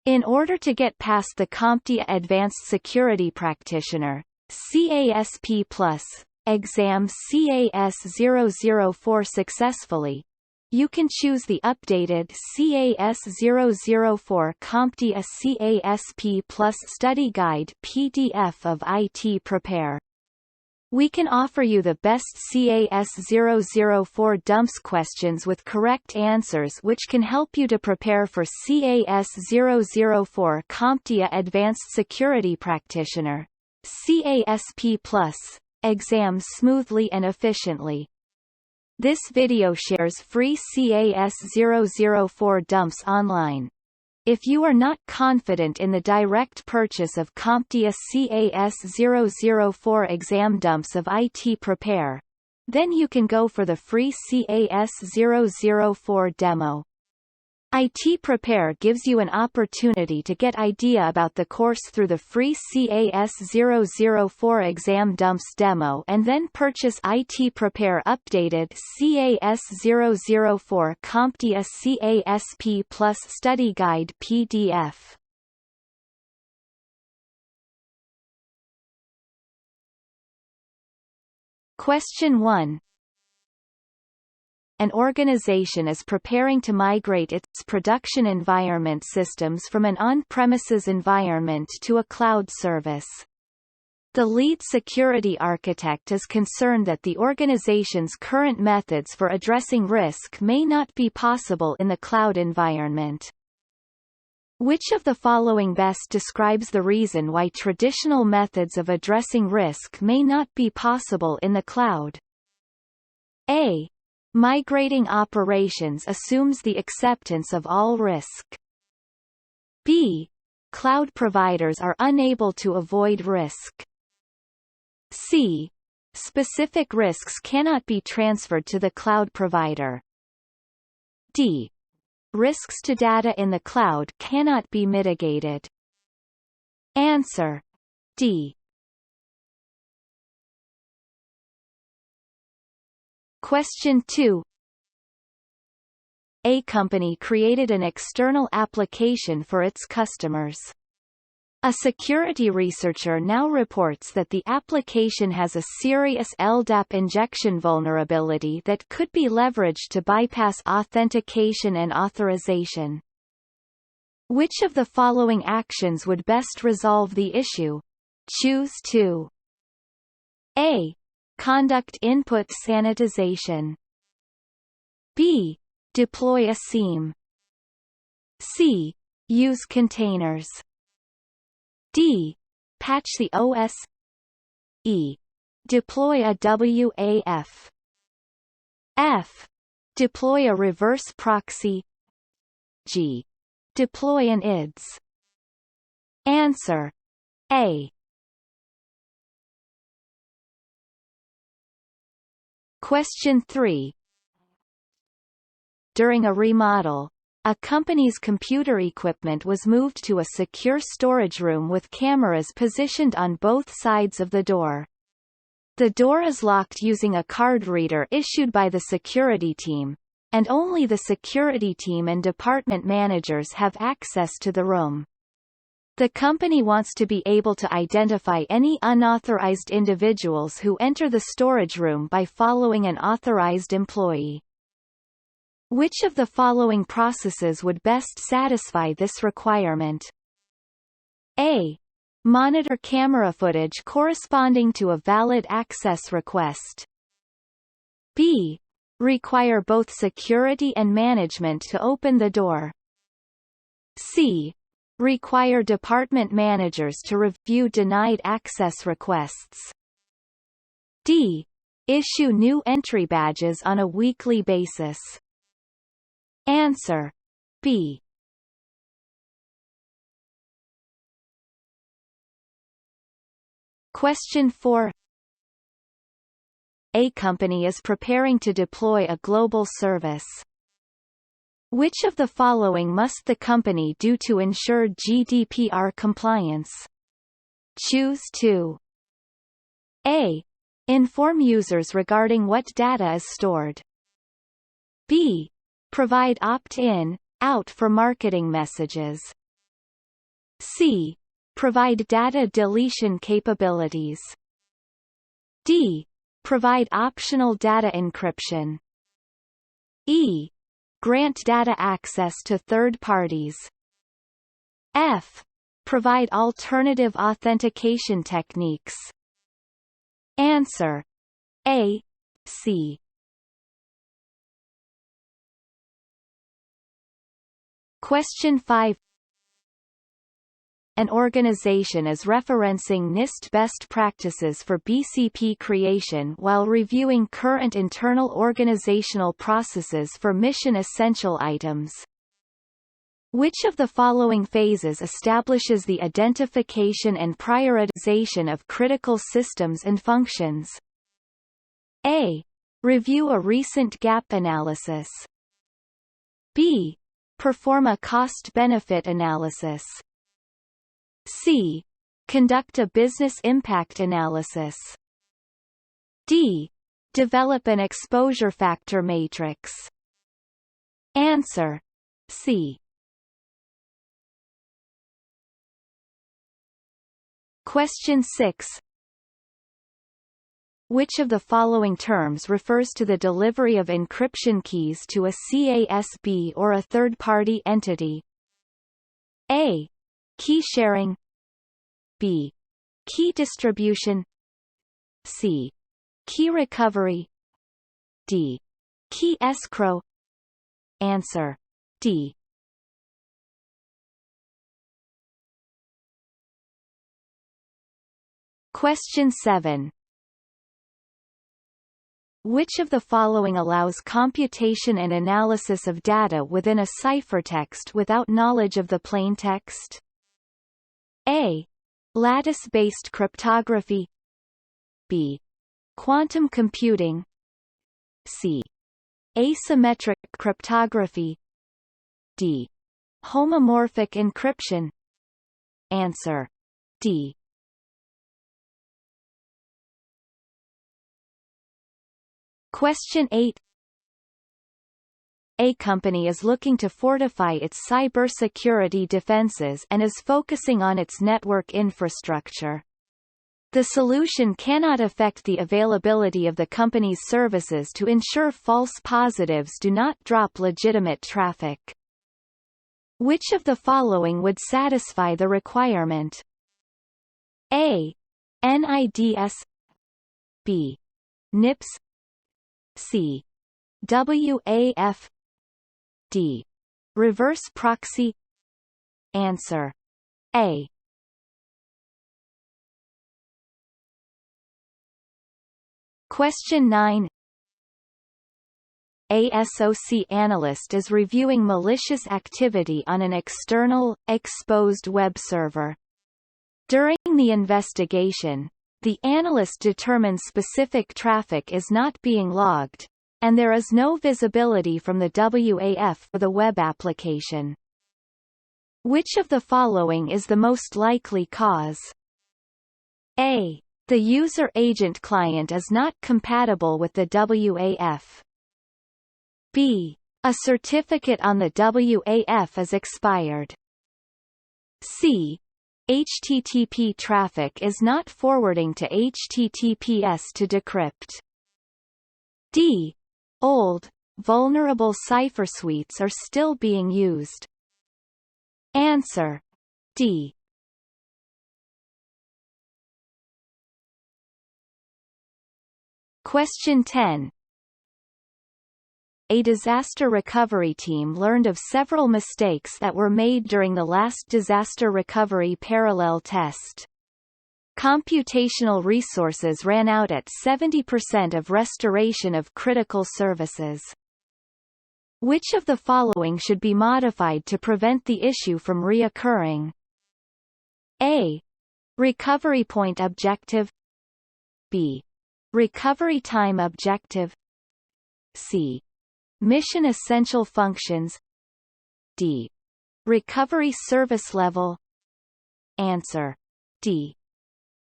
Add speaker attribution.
Speaker 1: In order to get past the CompTIA Advanced Security Practitioner (CASP+) exam CAS-004 successfully, you can choose the updated CAS-004 CompTIA CASP Plus Study Guide PDF of ITPrepare. We can offer you the best CAS-004 dumps questions with correct answers, which can help you to prepare for CAS-004 CompTIA Advanced Security Practitioner (CASP+) exam smoothly and efficiently. This video shares free CAS-004 dumps online. If you are not confident in the direct purchase of CompTIA CAS-004 exam dumps of ITPrepare, then you can go for the free CAS-004 demo. ITPrepare gives you an opportunity to get idea about the course through the free CAS-004 exam dumps demo and then purchase ITPrepare updated CAS-004 CompTIA CASP Plus Study Guide PDF. Question 1. An organization is preparing to migrate its production environment systems from an on-premises environment to a cloud service. The lead security architect is concerned that the organization's current methods for addressing risk may not be possible in the cloud environment. Which of the following best describes the reason why traditional methods of addressing risk may not be possible in the cloud? A. Migrating operations assumes the acceptance of all risk. B. Cloud providers are unable to avoid risk. C. Specific risks cannot be transferred to the cloud provider. D. Risks to data in the cloud cannot be mitigated. Answer: D. Question 2. A company created an external application for its customers. A security researcher now reports that the application has a serious LDAP injection vulnerability that could be leveraged to bypass authentication and authorization. Which of the following actions would best resolve the issue? Choose 2. A. Conduct input sanitization. B. Deploy a SIEM. C. Use containers. D. Patch the OS. E. Deploy a WAF. F. Deploy a reverse proxy. G. Deploy an IDS. Answer: A. Question 3. During a remodel, a company's computer equipment was moved to a secure storage room with cameras positioned on both sides of the door. The door is locked using a card reader issued by the security team, and only the security team and department managers have access to the room. The company wants to be able to identify any unauthorized individuals who enter the storage room by following an authorized employee. Which of the following processes would best satisfy this requirement? A. Monitor camera footage corresponding to a valid access request. B. Require both security and management to open the door. C. Require department managers to review denied access requests. D. Issue new entry badges on a weekly basis. Answer: B. Question 4. A company is preparing to deploy a global service. Which of the following must the company do to ensure GDPR compliance? Choose 2. A. Inform users regarding what data is stored. B. Provide opt-in, out for marketing messages. C. Provide data deletion capabilities. D. Provide optional data encryption. E. Grant data access to third parties. F. Provide alternative authentication techniques. Answer: A, C. Question 5. An organization is referencing NIST best practices for BCP creation while reviewing current internal organizational processes for mission essential items. Which of the following phases establishes the identification and prioritization of critical systems and functions? A. Review a recent gap analysis. B. Perform a cost-benefit analysis. C. Conduct a business impact analysis. D. Develop an exposure factor matrix. Answer: C. Question 6. Which of the following terms refers to the delivery of encryption keys to a CASB or a third-party entity? A. Key sharing. B. Key distribution. C. Key recovery. D. Key escrow. Answer: D. Question 7. Which of the following allows computation and analysis of data within a ciphertext without knowledge of the plaintext? A. Lattice-based cryptography. B. Quantum computing. C. Asymmetric cryptography. D. Homomorphic encryption. Answer: D. Question 8. A company is looking to fortify its cybersecurity defenses and is focusing on its network infrastructure. The solution cannot affect the availability of the company's services to ensure false positives do not drop legitimate traffic. Which of the following would satisfy the requirement? A. NIDS. B. NIPS. C. WAF. D. Reverse proxy. Answer: A. Question 9. A SOC analyst is reviewing malicious activity on an external, exposed web server. During the investigation, the analyst determines specific traffic is not being logged, and there is no visibility from the WAF for the web application. Which of the following is the most likely cause? A. The user agent client is not compatible with the WAF. B. A certificate on the WAF is expired. C. HTTP traffic is not forwarding to HTTPS to decrypt. D. Old, vulnerable cipher suites are still being used. Answer: D. Question 10. A disaster recovery team learned of several mistakes that were made during the last disaster recovery parallel test. Computational resources ran out at 70% of restoration of critical services. Which of the following should be modified to prevent the issue from reoccurring? A. Recovery point objective. B. Recovery time objective. C. Mission essential functions. D. Recovery service level. Answer: D.